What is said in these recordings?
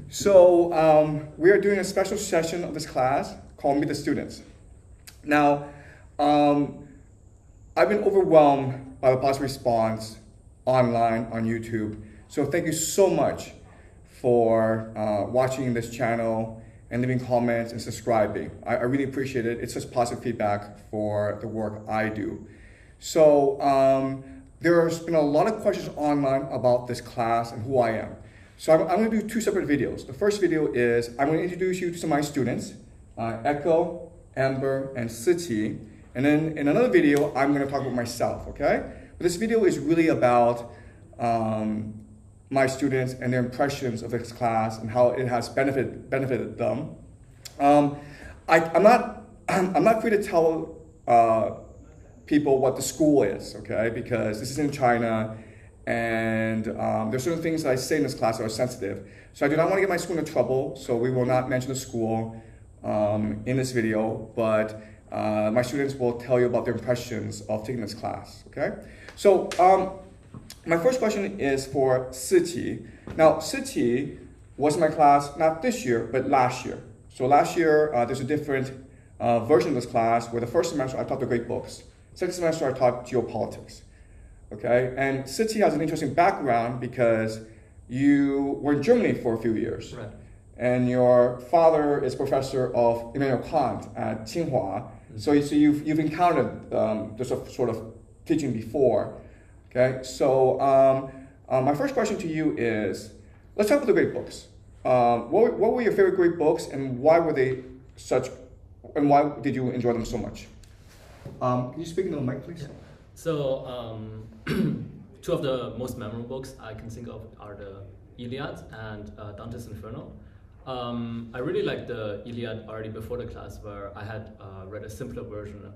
So we are doing a special session of this class called Meet the Students. Now, I've been overwhelmed by the positive response online on YouTube. So thank you so much for watching this channel and leaving comments and subscribing. I really appreciate it. It's such positive feedback for the work I do. So there's been a lot of questions online about this class and who I am. So I'm going to do two separate videos. The first video is I'm going to introduce you to some of my students, Echo, Amber, and Siti. And then in another video, I'm going to talk about myself, okay? But this video is really about my students and their impressions of this class and how it has benefited them. I'm not free to tell people what the school is, okay? Because this is in China, and there's certain things that I say in this class that are sensitive. So I do not want to get my school into trouble, so we will not mention the school in this video, but my students will tell you about their impressions of taking this class, okay? So my first question is for Siti. Now, Siti was in my class not this year, but last year. So last year, there's a different version of this class where the first semester I taught the great books. Second semester I taught geopolitics. Okay, and Siti has an interesting background because you were in Germany for a few years. Right. And your father is professor of Immanuel Kant at Tsinghua. Mm-hmm. So you've encountered this sort of teaching before. Okay, so my first question to you is, let's talk about the great books. What were your favorite great books, and why were they such, and why did you enjoy them so much? Can you speak into the mic, please? Yeah. So two of the most memorable books I can think of are the Iliad and Dante's Inferno. I really liked the Iliad already before the class, where I had read a simpler version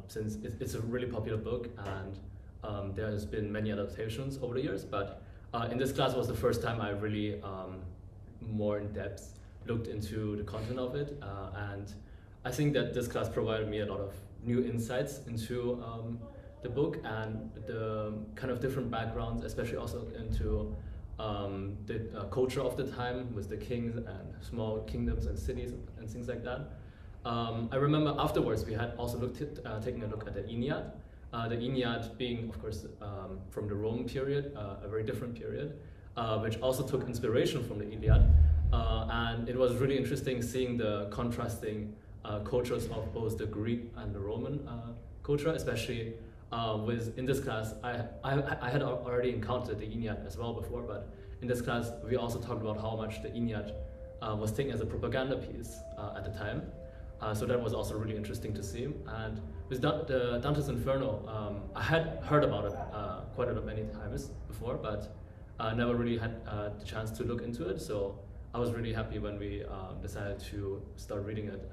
since it's a really popular book, and there has been many adaptations over the years, but in this class was the first time I really more in depth looked into the content of it, and I think that this class provided me a lot of new insights into the book and the kind of different backgrounds, especially also into the culture of the time with the kings and small kingdoms and cities and things like that. I remember afterwards we had also taken a look at the Aeneid. The Aeneid being, of course, from the Roman period, a very different period, which also took inspiration from the Iliad. And it was really interesting seeing the contrasting cultures of both the Greek and the Roman culture, especially in this class, I had already encountered the Aeneid as well before, but in this class we also talked about how much the Aeneid was taken as a propaganda piece at the time. So that was also really interesting to see. And with the Dante's Inferno, I had heard about it quite a lot many times before, but never really had the chance to look into it. So I was really happy when we decided to start reading it,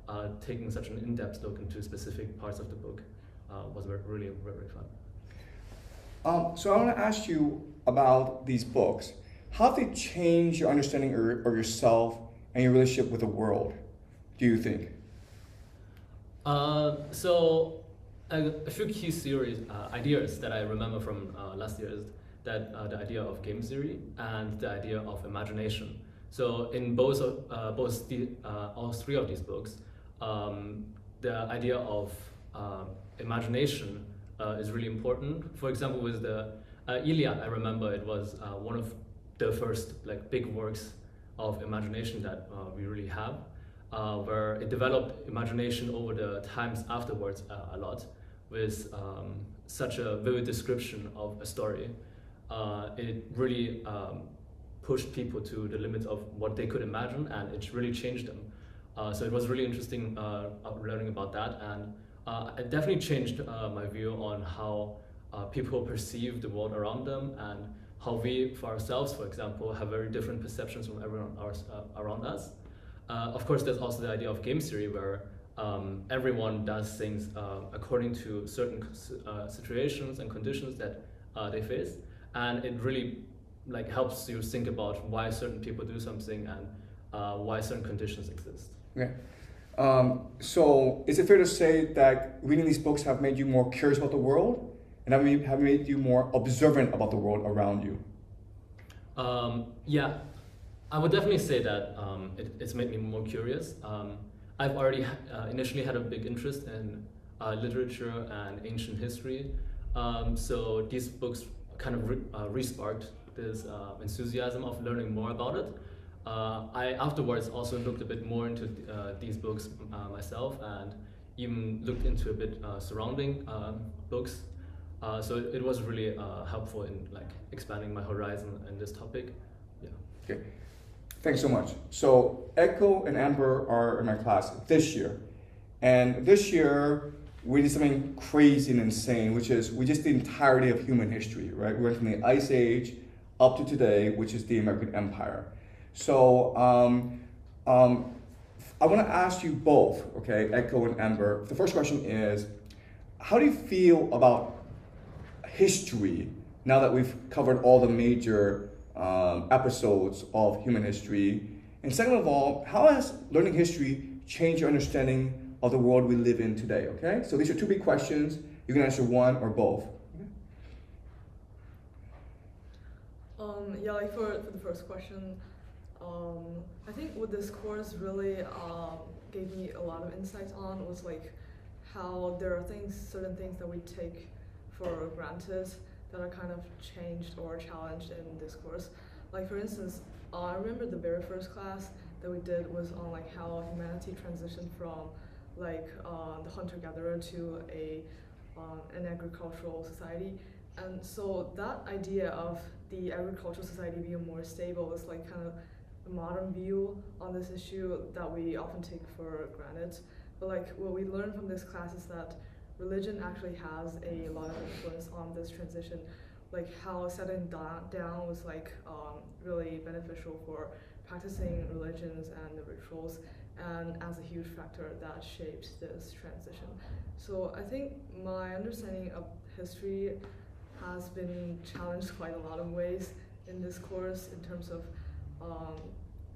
and taking such an in-depth look into specific parts of the book was really very fun. So I want to ask you about these books. How have they changed your understanding of yourself and your relationship with the world, do you think? So a few key ideas that I remember from last year is that the idea of game theory and the idea of imagination. So in all three of these books, the idea of imagination is really important. For example, with the Iliad, I remember it was one of the first big works of imagination that we really have, where it developed imagination over the times afterwards a lot, with such a vivid description of a story. It really pushed people to the limits of what they could imagine, and it really changed them. So it was really interesting learning about that, and it definitely changed my view on how people perceive the world around them, and how we, for ourselves, for example, have very different perceptions from everyone around us. Of course, there's also the idea of game theory, where everyone does things according to certain situations and conditions that they face, and it really helps you think about why certain people do something and why certain conditions exist. Okay. So is it fair to say that reading these books have made you more curious about the world, and have made you more observant about the world around you? Yeah, I would definitely say that it's made me more curious. I've already initially had a big interest in literature and ancient history, so these books kind of re-sparked this enthusiasm of learning more about it. I afterwards also looked a bit more into these books myself, and even looked into a bit surrounding books. So it was really helpful in like expanding my horizon in this topic. Yeah. Okay. Thanks so much. So Echo and Amber are in my class this year. And this year, we did something crazy and insane, which is we just did the entirety of human history, right? We went from the Ice Age up to today, which is the American Empire. So I want to ask you both, okay, Echo and Amber. The first question is, how do you feel about history now that we've covered all the major episodes of human history? And second of all, how has learning history changed your understanding of the world we live in today, okay? So these are two big questions. You can answer one or both. Yeah, like for the first question, I think what this course really gave me a lot of insights on was like how there are certain things that we take for granted that are kind of changed or challenged in this course. Like for instance, I remember the very first class that we did was on like how humanity transitioned from like the hunter-gatherer to an agricultural society. And so that idea of the agricultural society being more stable is like kind of a modern view on this issue that we often take for granted. But like what we learned from this class is that religion actually has a lot of influence on this transition. Like how settling down was like really beneficial for practicing religions and the rituals, and as a huge factor that shaped this transition. So I think my understanding of history has been challenged quite a lot of ways in this course in terms of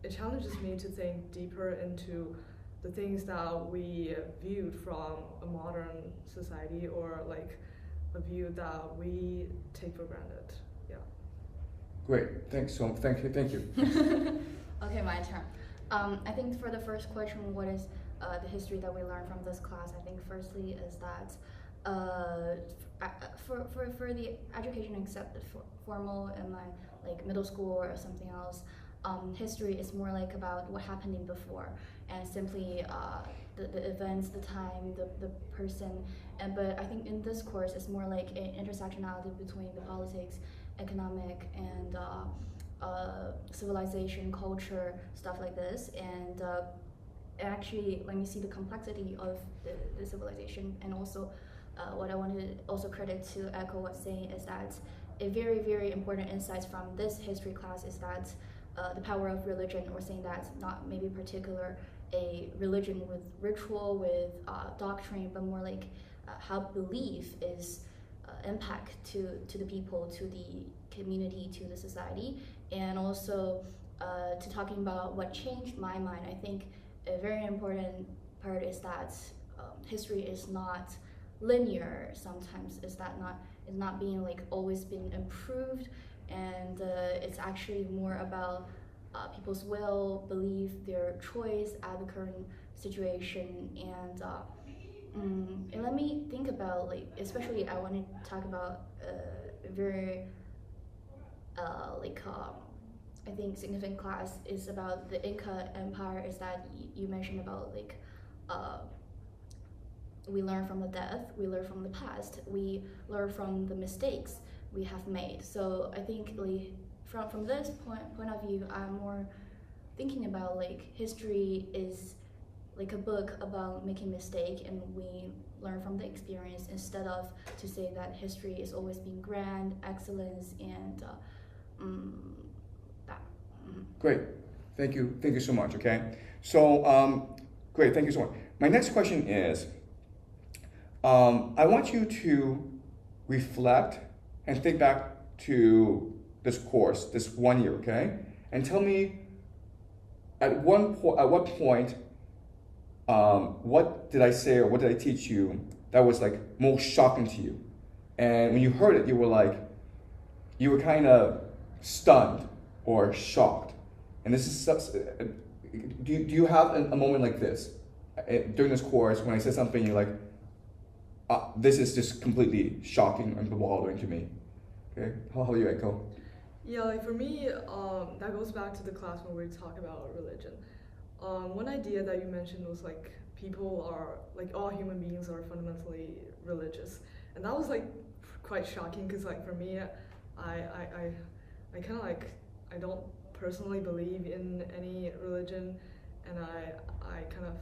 it challenges me to think deeper into the things that we viewed from a modern society, or like a view that we take for granted. Yeah. Great, thanks. So thank you. Okay, my turn. I think for the first question, what is the history that we learned from this class? I think firstly is that for the education except formal in my like middle school or something else, history is more like about what happened before, and simply the events, the time, the person. But I think in this course, it's more like an intersectionality between the politics, economic, and civilization, culture, stuff like this. And actually, let me see the complexity of the civilization. And also, what I want to also credit to Echo was saying is that a very, very important insight from this history class is that the power of religion, or saying that not maybe particular a religion with ritual, with doctrine, but more like how belief is impact to the people, to the community, to the society. And also to talking about what changed my mind, I think a very important part is that history is not linear. Sometimes it's not being like always been improved, and it's actually more about people's will, belief, their choice at the current situation. And let me think about, like, especially I want to talk about very I think significant class is about the Inca Empire. Is that you mentioned about like we learn from the death, we learn from the past, we learn from the mistakes we have made. So I think like from this point of view, I'm more thinking about like history is like a book about making mistake, and we learn from the experience, instead of to say that history is always being grand, excellence, and that. Great, thank you so much. Okay, so great, thank you so much. My next question is, I want you to reflect and think back to this course, this 1 year, okay? And tell me at what point, what did I say or what did I teach you that was like most shocking to you? And when you heard it, you were kind of stunned or shocked. And this is do you have a moment like this during this course when I said something you're like, this is just completely shocking and bewildering to me? Okay, how about you, Echo? Yeah, like for me, that goes back to the class when we talk about religion. One idea that you mentioned was like people are, like all human beings are fundamentally religious. And that was like quite shocking because like for me, I kind of like, I don't personally believe in any religion, and I kind of,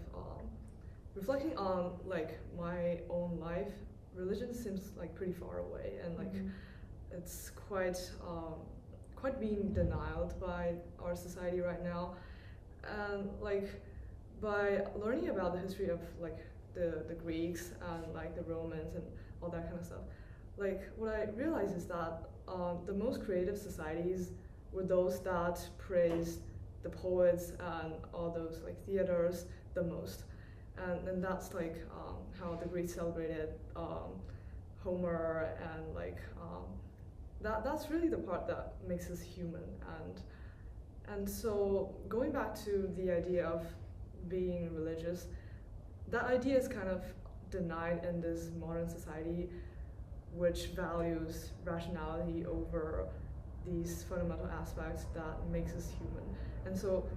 reflecting on like my own life, religion seems like pretty far away, and like it's quite being denied by our society right now. And like by learning about the history of like the Greeks and like the Romans and all that kind of stuff, like what I realized is that the most creative societies were those that praised the poets and all those like theaters the most. And that's like how the Greeks celebrated Homer, and like that's really the part that makes us human. And so going back to the idea of being religious, that idea is kind of denied in this modern society, which values rationality over these fundamental aspects that makes us human. And so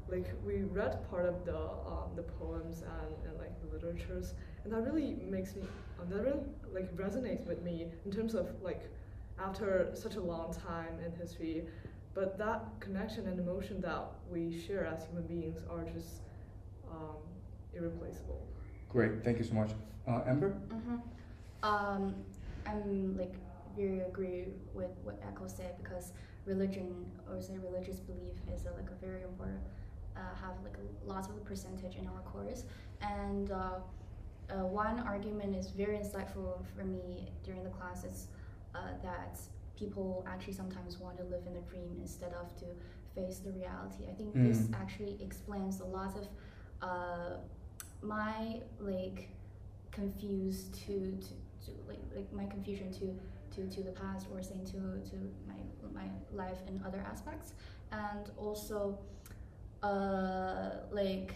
like we read part of the poems and like the literatures, and that really makes me, that really like resonates with me in terms of like after such a long time in history, but that connection and emotion that we share as human beings are just irreplaceable. Great, thank you so much. Amber? I'm like very agree with what Echo said, because religion, or say religious belief, is like a very important, have like a lot of percentage in our course. And one argument is very insightful for me during the class is that people actually sometimes want to live in a dream instead of to face the reality. I think this actually explains a lot of my like confused to like my confusion to the past, or saying to my life in other aspects. And also like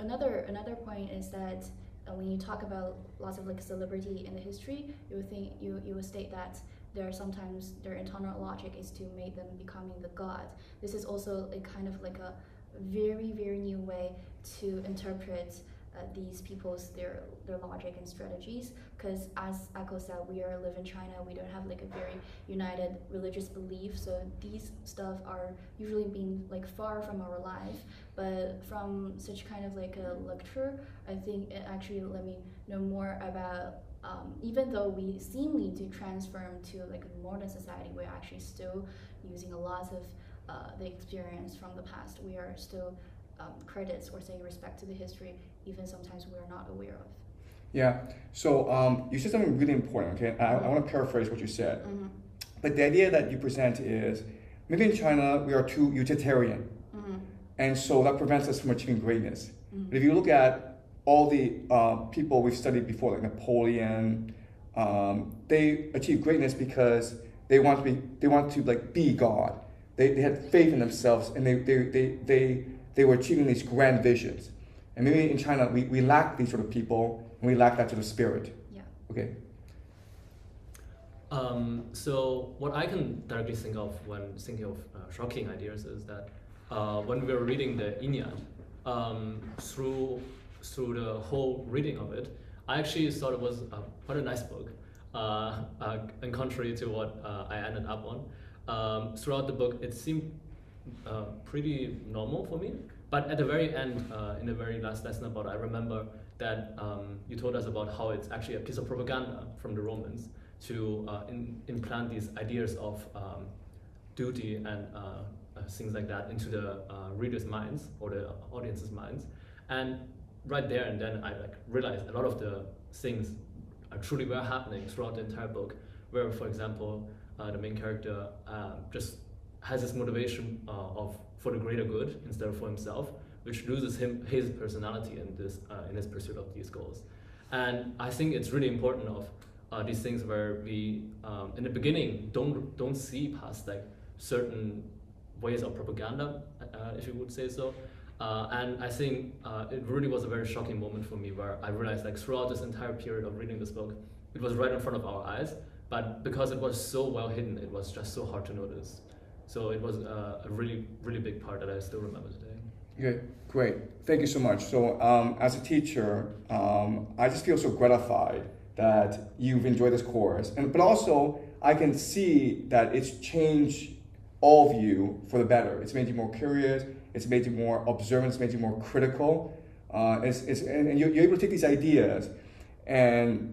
another point is that when you talk about lots of like celebrity in the history, you would state that there are sometimes their internal logic is to make them becoming the god. This is also a kind of like a very new way to interpret these people's their logic and strategies, because as Echo said, we live in China, we don't have like a very united religious belief, so these stuff are usually being like far from our life. But from such kind of like a lecture, I think it actually let me know more about even though we seemingly to transform to like a modern society, we're actually still using a lot of the experience from the past. We are still credits or say respect to the history, even sometimes we're not aware of. Yeah, so you said something really important, okay? I want to paraphrase what you said. But the idea that you present is, maybe in China, we are too utilitarian. And so that prevents us from achieving greatness. But if you look at all the people we've studied before, like Napoleon, they achieved greatness because they want to like be God. They had faith in themselves, and they were achieving these grand visions. And maybe in China, we lack these sort of people, and we lack that sort of spirit. Yeah. Okay. So what I can directly think of when thinking of shocking ideas is that when we were reading the Iliad, through the whole reading of it, I actually thought it was quite a nice book, and contrary to what I ended up on. Throughout the book, it seemed pretty normal for me. But at the very end, in the very last lesson about it, I remember that you told us about how it's actually a piece of propaganda from the Romans to implant these ideas of duty and things like that into the readers' minds or the audience's minds. And right there and then I like realized a lot of the things truly were happening throughout the entire book, where, for example, the main character just has this motivation for the greater good instead of for himself, which loses his personality in his pursuit of these goals. And I think it's really important of these things where we in the beginning don't see past like certain ways of propaganda if you would say so. And I think it really was a very shocking moment for me where I realized like throughout this entire period of reading this book, it was right in front of our eyes, but because it was so well hidden, it was just so hard to notice. So it was a really, really big part that I still remember today. Okay, great. Thank you so much. So as a teacher, I just feel so gratified that you've enjoyed this course, but also I can see that it's changed all of you for the better. It's made you more curious, it's made you more observant, it's made you more critical, and you're able to take these ideas and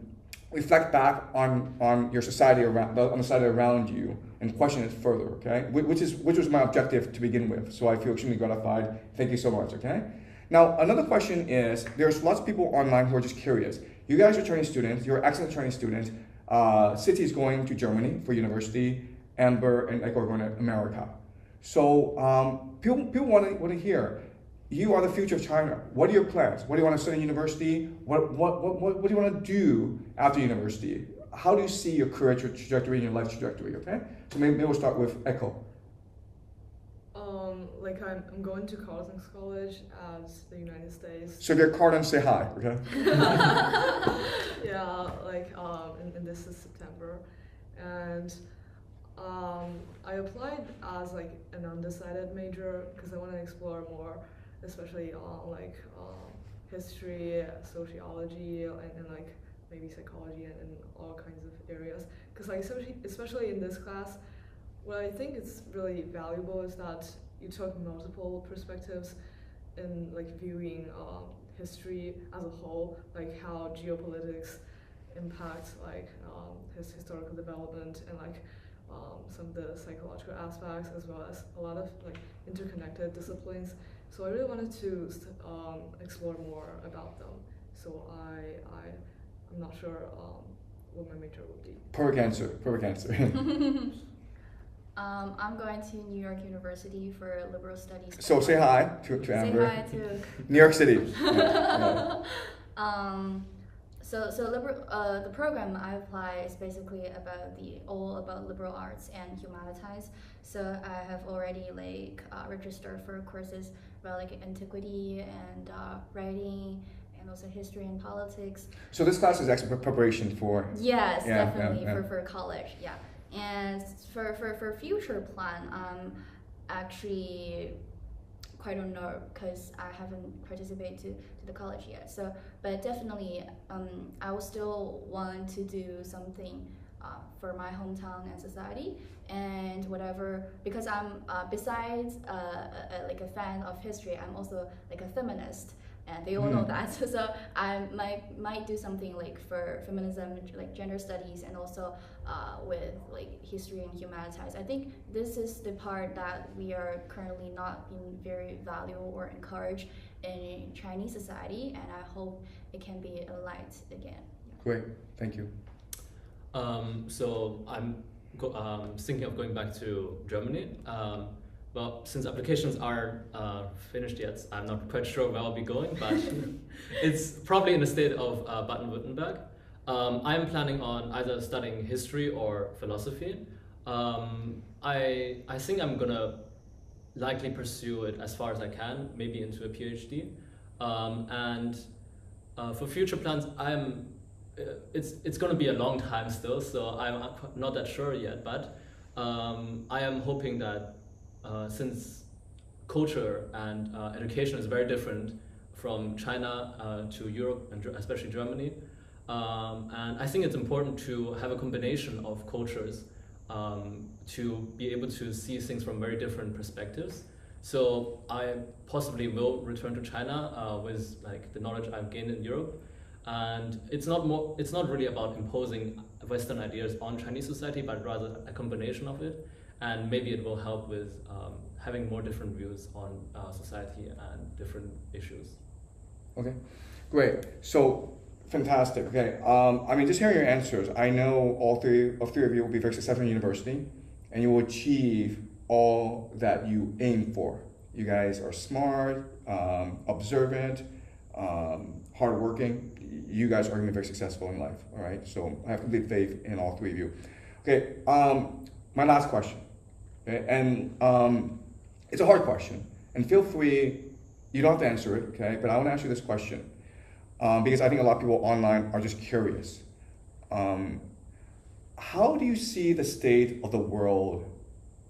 reflect back on your society around, on the society around you, and question it further, okay? Which was my objective to begin with, so I feel extremely gratified. Thank you so much, okay? Now, another question is, there's lots of people online who are just curious. You guys are Chinese students, you're excellent Chinese students. City is going to Germany for university, Amber and Echo are going to America. So people want to hear, you are the future of China. What are your plans? What do you want to study in university? What do you want to do after university? How do you see your career trajectory and your life trajectory, okay? So maybe we'll start with Echo. Like I'm going to Carleton College as the United States. So if you're at Carleton, say hi, okay? Yeah, like and this is September, and I applied as like an undecided major because I want to explore more, especially on like history, sociology, and like maybe psychology and all kinds of areas. Because like especially in this class, what I think is really valuable is that you took multiple perspectives in like viewing history as a whole, like how geopolitics impacts like his historical development and like some of the psychological aspects, as well as a lot of like interconnected disciplines. So I really wanted to explore more about them. So I'm not sure what my major would be. Perfect answer, perfect answer. I'm going to New York University for liberal studies. So say hi to Say Amber. hi to New York City. Yeah. So the program I apply is basically all about liberal arts and humanities. So I have already like registered for courses about like antiquity and writing, and also history and politics. So this class is actually preparation for. Yes, Yeah, definitely yeah. for college. Yeah, and for future plan, actually quite don't know because I haven't participated to the college yet. So, but definitely, I will still want to do something for my hometown and society and whatever. Because I'm besides like a fan of history, I'm also like a feminist. And they all know that, so I might do something like for feminism, like gender studies, and also with like history and humanities. I think this is the part that we are currently not being very valued or encouraged in Chinese society, and I hope it can be a light again. Yeah. Great, thank you. So I'm thinking of going back to Germany. Well, since applications aren't finished yet, I'm not quite sure where I'll be going, but it's probably in the state of Baden-Württemberg. I'm planning on either studying history or philosophy. I think I'm gonna likely pursue it as far as I can, maybe into a PhD. And for future plans, it's gonna be a long time still, so I'm not that sure yet, but I am hoping that since culture and education is very different from China to Europe and especially Germany, and I think it's important to have a combination of cultures to be able to see things from very different perspectives. So I possibly will return to China with like the knowledge I've gained in Europe, and it's not really about imposing Western ideas on Chinese society, but rather a combination of it. And maybe it will help with having more different views on society and different issues. Okay, great. So fantastic. Okay, I mean, just hearing your answers, I know all three of you will be very successful in university, and you will achieve all that you aim for. You guys are smart, observant, hardworking. You guys are going to be very successful in life. All right. So I have complete faith in all three of you. Okay. My last question. Okay, and it's a hard question, And feel free, you don't have to answer it, okay? But I want to ask you this question because I think a lot of people online are just curious. How do you see the state of the world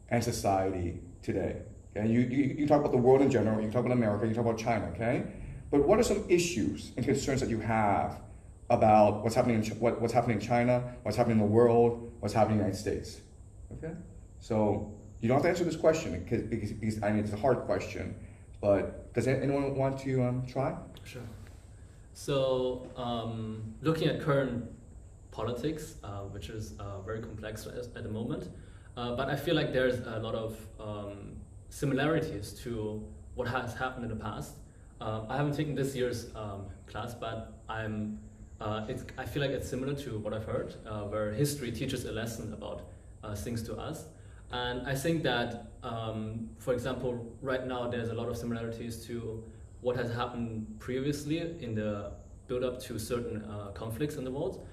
and society today? Okay? You talk about the world in general, you talk about America, you talk about China, okay? But what are some issues and concerns that you have about what's happening in China, what's happening in the world, what's happening in the United States? Okay? So you don't have to answer this question because I mean it's a hard question, but does anyone want to try? Sure. So looking at current politics, which is very complex at the moment, but I feel like there's a lot of similarities to what has happened in the past. I haven't taken this year's class, but I feel like it's similar to what I've heard, where history teaches a lesson about things to us. And I think that, for example, right now there's a lot of similarities to what has happened previously in the build-up to certain conflicts in the world.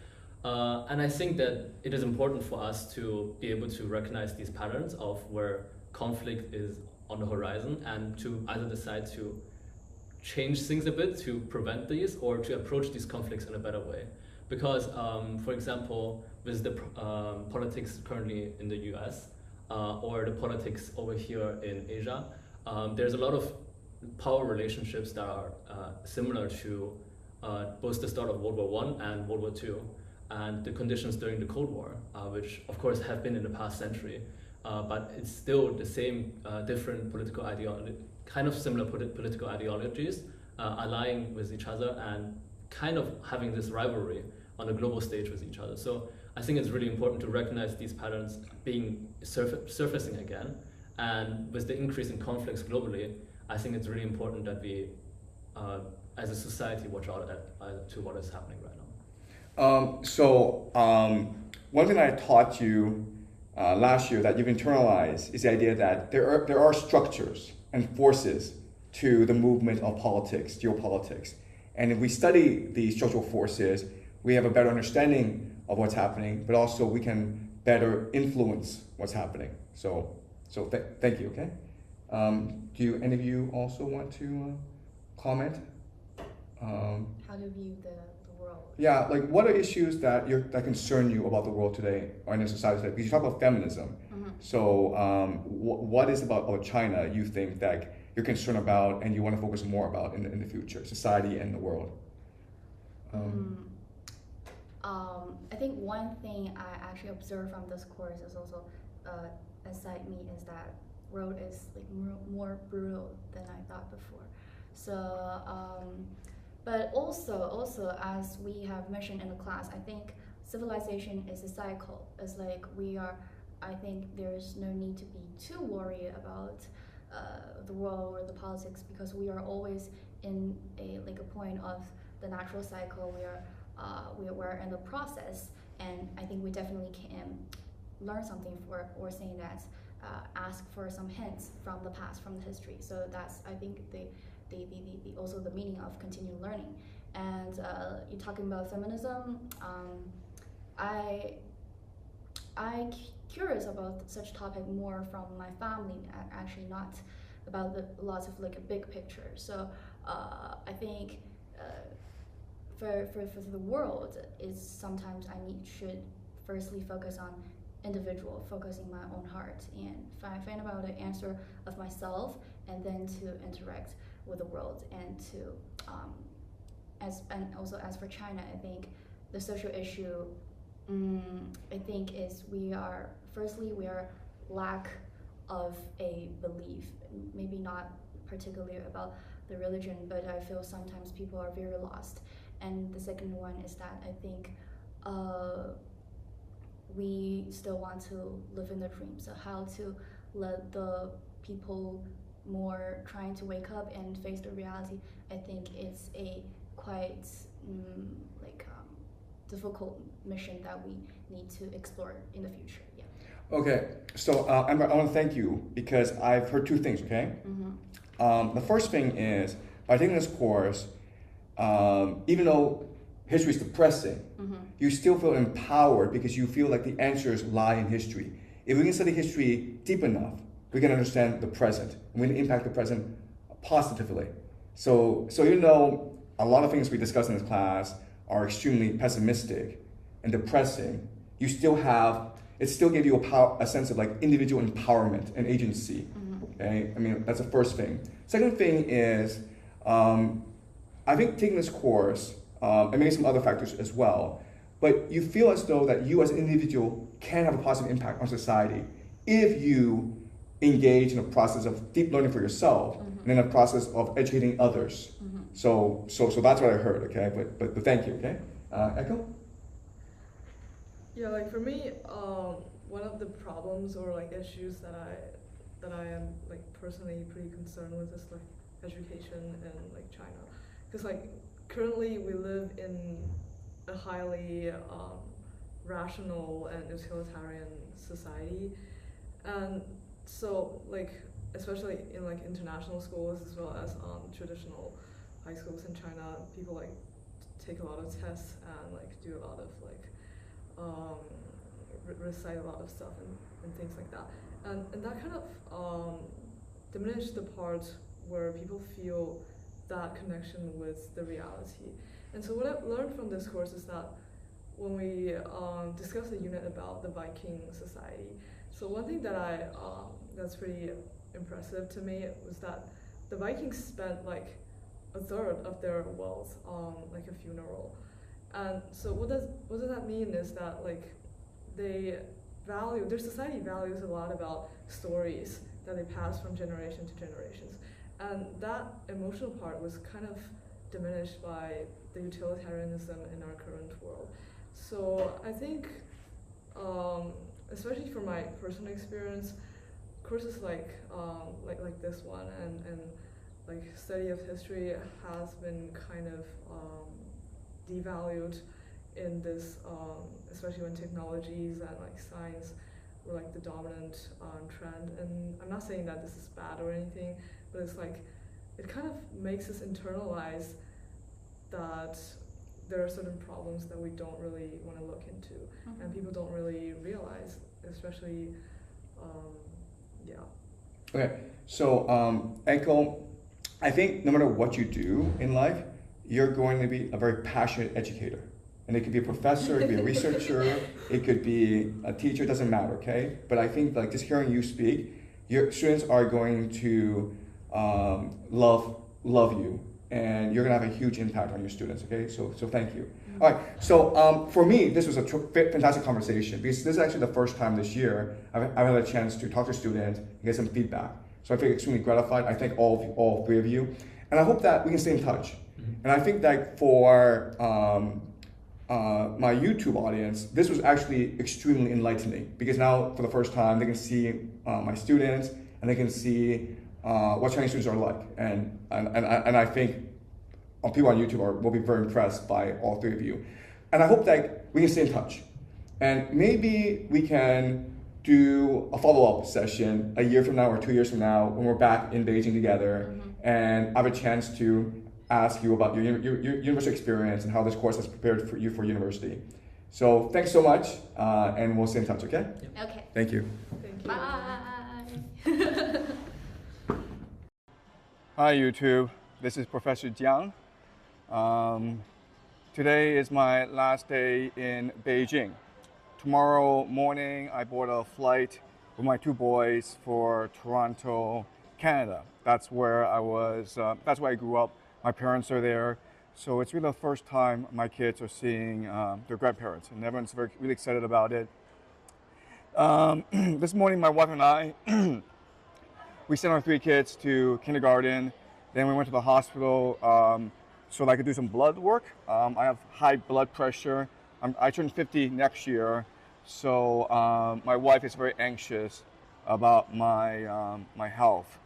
And I think that it is important for us to be able to recognize these patterns of where conflict is on the horizon and to either decide to change things a bit to prevent these or to approach these conflicts in a better way. Because, for example, with the politics currently in the US or the politics over here in Asia, there's a lot of power relationships that are similar to both the start of World War I and World War II, and the conditions during the Cold War, which of course have been in the past century, but it's still the same different political ideology, kind of similar political ideologies allying with each other and kind of having this rivalry on a global stage with each other. So I think it's really important to recognize these patterns being surfacing again, and with the increase in conflicts globally, I think it's really important that we, as a society, watch out to what is happening right now. One thing I taught you last year that you've internalized is the idea that there are structures and forces to the movement of politics, geopolitics. And if we study these structural forces, we have a better understanding of what's happening, but also we can better influence what's happening. So thank you, okay? Do any of you also want to comment? How to view the world? Yeah, like what are issues that concern you about the world today or in the society today? Because you talk about feminism. Mm-hmm. So what is about China you think that you're concerned about and you want to focus more about in the future, society and the world? I think one thing I actually observed from this course is also inside me is that world is like more brutal than I thought before. So, but also as we have mentioned in the class, I think civilization is a cycle. It's like I think there's no need to be too worried about the world or the politics because we are always in a point of the natural cycle where we're in the process, and I think we definitely can learn something or saying that ask for some hints from the past, from the history. So that's I think the also the meaning of continued learning. And you're talking about feminism. I curious about such topic more from my family, actually not about lots of like a big picture. So I think for the world is sometimes should firstly focus on individual, focusing my own heart and find about the answer of myself, and then to interact with the world and to as for China, I think the social issue I think is we are lack of a belief, maybe not particularly about the religion, but I feel sometimes people are very lost. And the second one is that I think we still want to live in the dream. So how to let the people more trying to wake up and face the reality, I think it's a quite difficult mission that we need to explore in the future. Yeah. Okay, so I want to thank you because I've heard two things, okay? Mm-hmm. The first thing is, by taking this course, even though history is depressing, mm-hmm. you still feel empowered because you feel like the answers lie in history. If we can study history deep enough, we can understand the present, and we can impact the present positively. So even though a lot of things we discuss in this class are extremely pessimistic and depressing, you still have, it still gives you a sense of like individual empowerment and agency. Okay, I mean, that's the first thing. Second thing is, I think taking this course, and maybe some other factors as well, but you feel as though that you as an individual can have a positive impact on society if you engage in a process of deep learning for yourself and in a process of educating others. So that's what I heard, okay? But thank you, okay? Echo? Yeah, like for me, one of the problems or like issues that I am like personally pretty concerned with is like education in like China, because like currently we live in a highly rational and utilitarian society, and so like especially in like international schools as well as traditional high schools in China, people like take a lot of tests and like do a lot of like recite a lot of stuff and things like that, and that kind of diminished the part where people feel that connection with the reality. And so what I've learned from this course is that when we discussed the unit about the Viking society, so one thing that that's pretty impressive to me was that the Vikings spent like a third of their wealth on like a funeral. And so what does that mean is that like their society values a lot about stories that they pass from generation to generations. And that emotional part was kind of diminished by the utilitarianism in our current world. So I think, especially for my personal experience, courses like this one and like study of history has been kind of devalued in this, especially when technologies and like science were like the dominant trend. And I'm not saying that this is bad or anything, but it's like it kind of makes us internalize that there are certain problems that we don't really want to look into, and people don't really realize, especially, yeah. Okay, so Echo, I think no matter what you do in life, you're going to be a very passionate educator. And it could be a professor, it could be a researcher, it could be a teacher, it doesn't matter, okay? But I think like just hearing you speak, your students are going to love you, and you're gonna have a huge impact on your students, okay? So thank you. All right, so for me, this was a fantastic conversation because this is actually the first time this year I've had a chance to talk to students and get some feedback. So I feel extremely gratified. I thank all three of you. And I hope that we can stay in touch. And I think that for my YouTube audience, this was actually extremely enlightening because now for the first time they can see my students and they can see what Chinese students are like. And I think people on YouTube will be very impressed by all three of you. And I hope that we can stay in touch. And maybe we can do a follow-up session a year from now or 2 years from now when we're back in Beijing together and I have a chance to ask you about your university experience and how this course has prepared for you for university. So thanks so much, and we'll stay in touch, okay? Yep. Okay. Thank you. Thank you. Bye. Hi YouTube, this is Professor Jiang. Today is my last day in Beijing. Tomorrow morning I board a flight with my two boys for Toronto, Canada. That's where I was, that's where I grew up. My parents are there. So it's really the first time my kids are seeing their grandparents, and everyone's really excited about it. This morning my wife and I, we sent our three kids to kindergarten. Then we went to the hospital so that I could do some blood work. I have high blood pressure. I turn 50 next year, so my wife is very anxious about my health.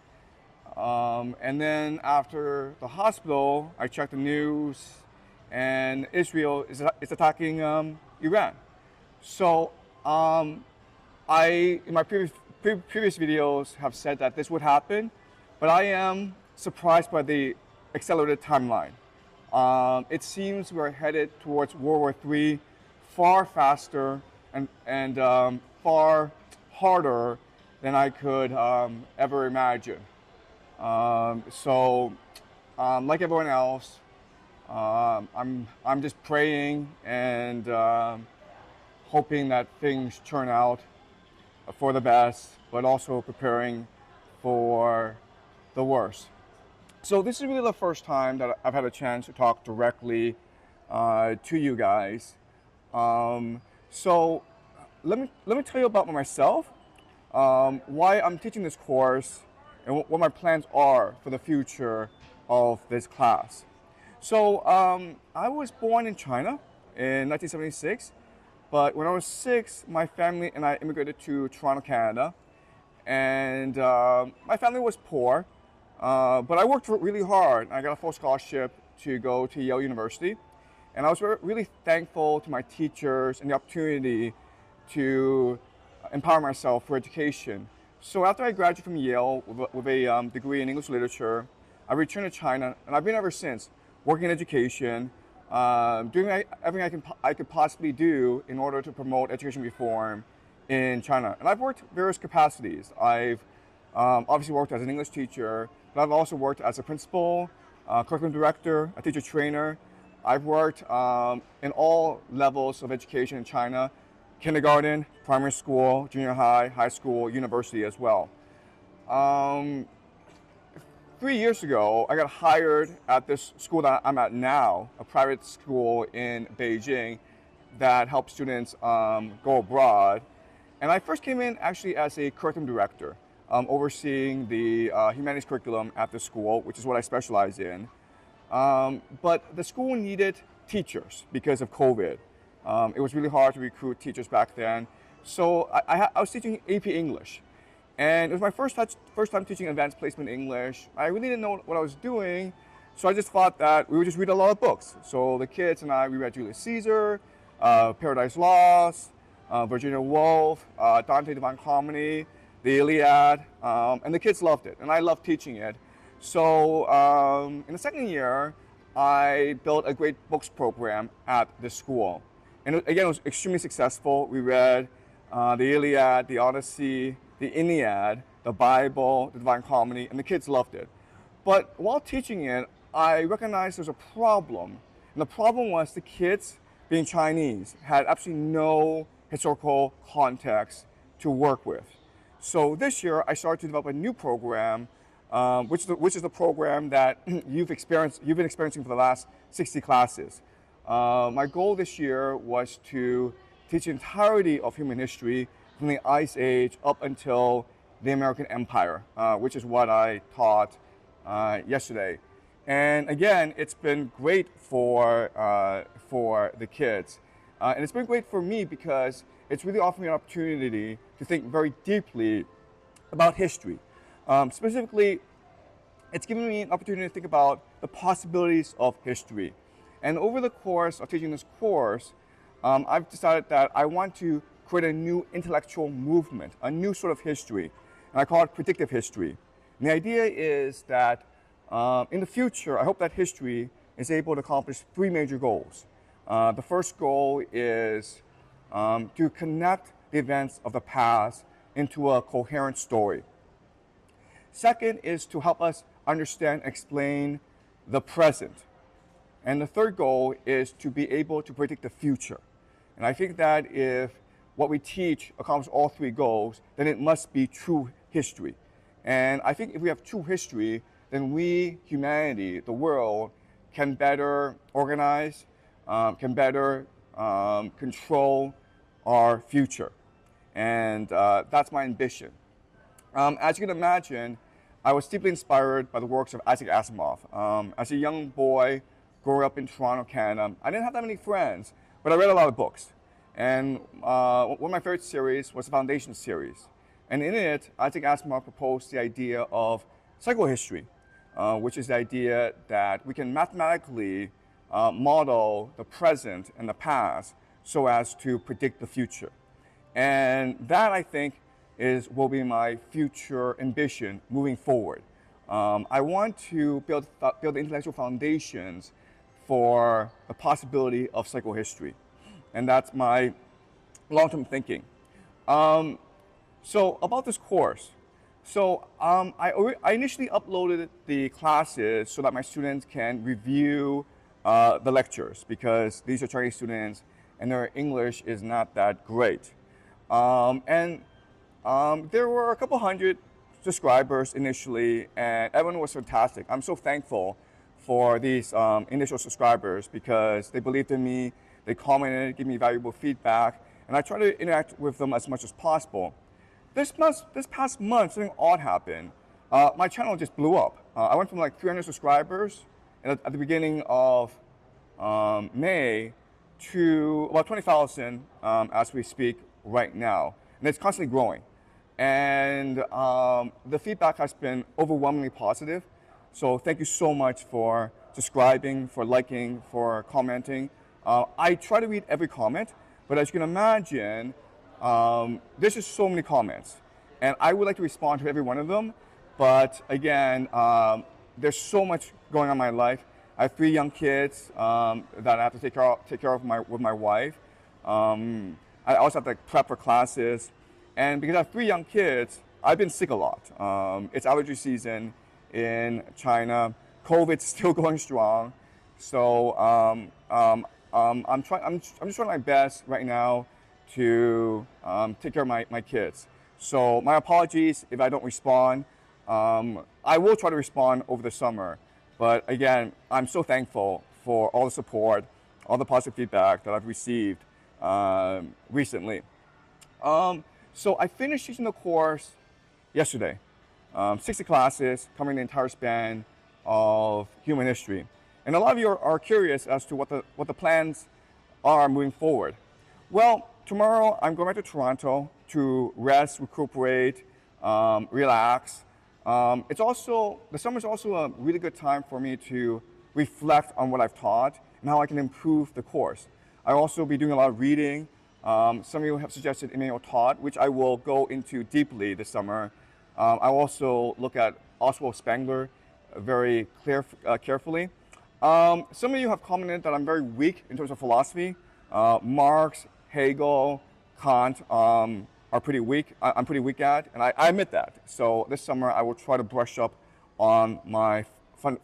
And then after the hospital, I checked the news, and Israel is attacking Iran. So I, in my previous videos, have said that this would happen, but I am surprised by the accelerated timeline. It seems we're headed towards World War III far faster and far harder than I could ever imagine. Like everyone else, I'm just praying and hoping that things turn out for the best, but also preparing for the worst. So this is really the first time that I've had a chance to talk directly to you guys. Um, so let me tell you about myself, why I'm teaching this course, and what my plans are for the future of this class. So I was born in China in 1976, but when I was 6, my family and I immigrated to Toronto, Canada, and my family was poor, but I worked really hard. I got a full scholarship to go to Yale University, and I was really thankful to my teachers and the opportunity to empower myself for education. So after I graduated from Yale with a degree in English literature, I returned to China, and I've been ever since working in education, doing everything I could possibly do in order to promote education reform in China. And I've worked various capacities. I've obviously worked as an English teacher, but I've also worked as a principal, curriculum director, a teacher trainer. I've worked in all levels of education in China: kindergarten, primary school, junior high, high school, university as well. 3 years ago, I got hired at this school that I'm at now, a private school in Beijing that helps students go abroad. And I first came in actually as a curriculum director, overseeing the humanities curriculum at the school, which is what I specialize in. But the school needed teachers because of COVID. It was really hard to recruit teachers back then. So I was teaching AP English. And it was my first time teaching advanced placement English. I really didn't know what I was doing, so I just thought that we would just read a lot of books. So the kids and I, we read Julius Caesar, Paradise Lost, Virginia Woolf, Dante Divine Comedy, the Iliad, and the kids loved it, and I loved teaching it. So in the second year, I built a great books program at the school. And again, it was extremely successful. We read the Iliad, the Odyssey, the Ennead, the Bible, the Divine Comedy, and the kids loved it. But while teaching it, I recognized there's a problem. And the problem was the kids, being Chinese, had absolutely no historical context to work with. So this year, I started to develop a new program, which is the program that you've been experiencing for the last 60 classes. My goal this year was to teach the entirety of human history from the Ice Age up until the American Empire, which is what I taught yesterday. And again, it's been great for the kids. And it's been great for me because it's really offered me an opportunity to think very deeply about history. Specifically, it's given me an opportunity to think about the possibilities of history. And over the course of teaching this course, I've decided that I want to create a new intellectual movement, a new sort of history, and I call it predictive history. And the idea is that in the future, I hope that history is able to accomplish 3 major goals. The first goal is to connect the events of the past into a coherent story. Second is to help us understand and explain the present. And the third goal is to be able to predict the future. And I think that if what we teach accomplishes all 3 goals, then it must be true history. And I think if we have true history, then we, humanity, the world, can better organize, can better control our future. And that's my ambition. As you can imagine, I was deeply inspired by the works of Isaac Asimov. As a young boy growing up in Toronto, Canada, I didn't have that many friends, but I read a lot of books. And one of my favorite series was the Foundation series. And in it, Isaac Asimov proposed the idea of psychohistory, which is the idea that we can mathematically model the present and the past so as to predict the future. And that, I think, will be my future ambition moving forward. I want to build the intellectual foundations for the possibility of psychohistory. And that's my long-term thinking. So about this course. So I initially uploaded the classes so that my students can review the lectures, because these are Chinese students and their English is not that great. And there were a couple hundred subscribers initially, and everyone was fantastic. I'm so thankful for these initial subscribers, because they believed in me, they commented, gave me valuable feedback, and I try to interact with them as much as possible. This past month, something odd happened. My channel just blew up. I went from like 300 subscribers at the beginning of May to about 20,000 as we speak right now. And it's constantly growing. And the feedback has been overwhelmingly positive. So thank you so much for subscribing, for liking, for commenting. I try to read every comment, but as you can imagine, there's just so many comments. And I would like to respond to every one of them. But again, there's so much going on in my life. I have 3 young kids that I have to take care of with my wife. I also have to prep for classes. And because I have 3 young kids, I've been sick a lot. It's allergy season in China. COVID's still going strong. So I'm just trying my best right now to take care of my kids. So my apologies if I don't respond. I will try to respond over the summer. But again, I'm so thankful for all the support, all the positive feedback that I've received recently. So I finished teaching the course yesterday. 60 classes covering the entire span of human history. And a lot of you are curious as to what the plans are moving forward. Well, tomorrow I'm going back to Toronto to rest, recuperate, relax. The summer is also a really good time for me to reflect on what I've taught and how I can improve the course. I'll also be doing a lot of reading. Some of you have suggested Emmanuel Todd, which I will go into deeply this summer. I'll also look at Oswald Spengler very carefully. Some of you have commented that I'm very weak in terms of philosophy. Marx, Hegel, Kant are pretty weak. I'm pretty weak at, and I admit that. So this summer I will try to brush up on my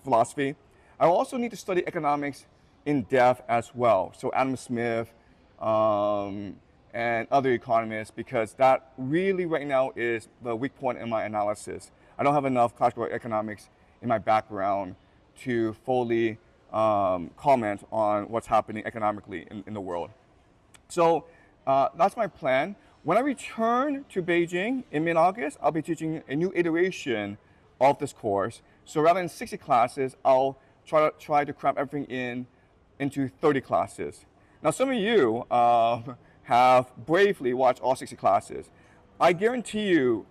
philosophy. I also need to study economics in depth as well. So Adam Smith and other economists, because that really right now is the weak point in my analysis. I don't have enough classical economics in my background to fully comment on what's happening economically in the world. So that's my plan. When I return to Beijing in mid-August, I'll be teaching a new iteration of this course. So rather than 60 classes, I'll try to cram everything into 30 classes. Now, some of you have bravely watched all 60 classes. I guarantee you,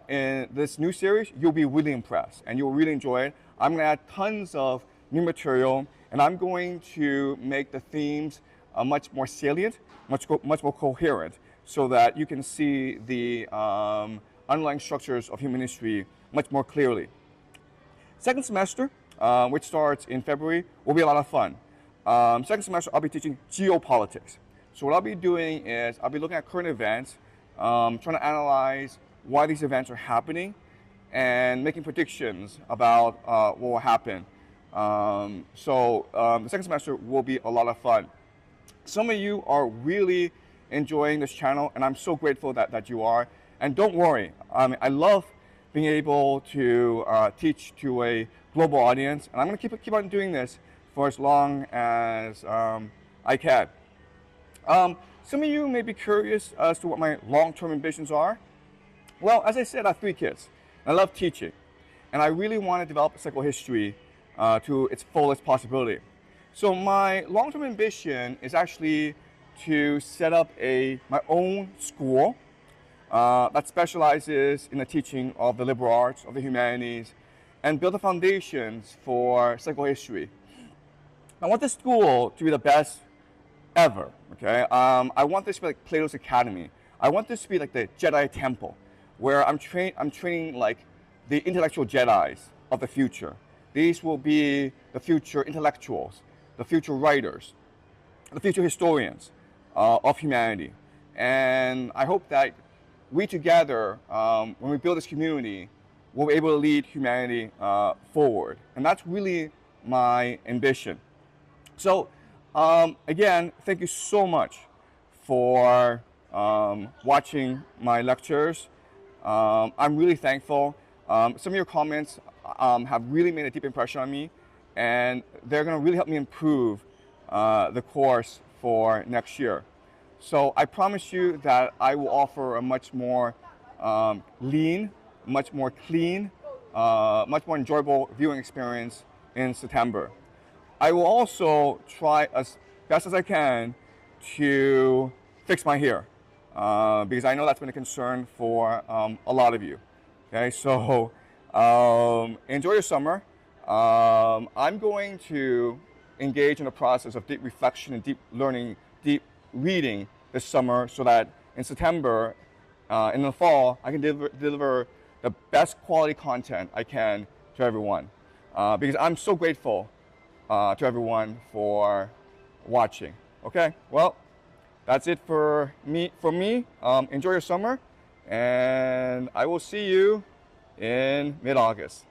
in this new series, you'll be really impressed and you'll really enjoy it. I'm going to add tons of new material, and I'm going to make the themes much more salient, much more coherent, so that you can see the underlying structures of human history much more clearly. Second semester, which starts in February, will be a lot of fun. Second semester, I'll be teaching geopolitics. So what I'll be doing is I'll be looking at current events, trying to analyze why these events are happening, and making predictions about what will happen. The second semester will be a lot of fun. Some of you are really enjoying this channel, and I'm so grateful that you are. And don't worry, I love being able to teach to a global audience, and I'm going to keep on doing this for as long as I can. Some of you may be curious as to what my long-term ambitions are. Well, as I said, I have 3 kids. I love teaching, and I really want to develop psychohistory to its fullest possibility. So my long-term ambition is actually to set up my own school that specializes in the teaching of the liberal arts, of the humanities, and build the foundations for psychohistory. I want this school to be the best ever, okay? I want this to be like Plato's Academy. I want this to be like the Jedi Temple, where I'm training like the intellectual Jedis of the future. These will be the future intellectuals, the future writers, the future historians of humanity. And I hope that we together, when we build this community, we'll be able to lead humanity forward. And that's really my ambition. So again, thank you so much for watching my lectures. I'm really thankful. Some of your comments have really made a deep impression on me, and they're going to really help me improve the course for next year. So I promise you that I will offer a much more lean, much more clean, much more enjoyable viewing experience in September. I will also try as best as I can to fix my hair, because I know that's been a concern for a lot of you. Okay, so enjoy your summer. I'm going to engage in a process of deep reflection and deep learning, deep reading this summer, so that in September, in the fall, I can deliver the best quality content I can to everyone. Because I'm so grateful to everyone for watching. Okay, well, that's it for me. Enjoy your summer, and I will see you in mid-August.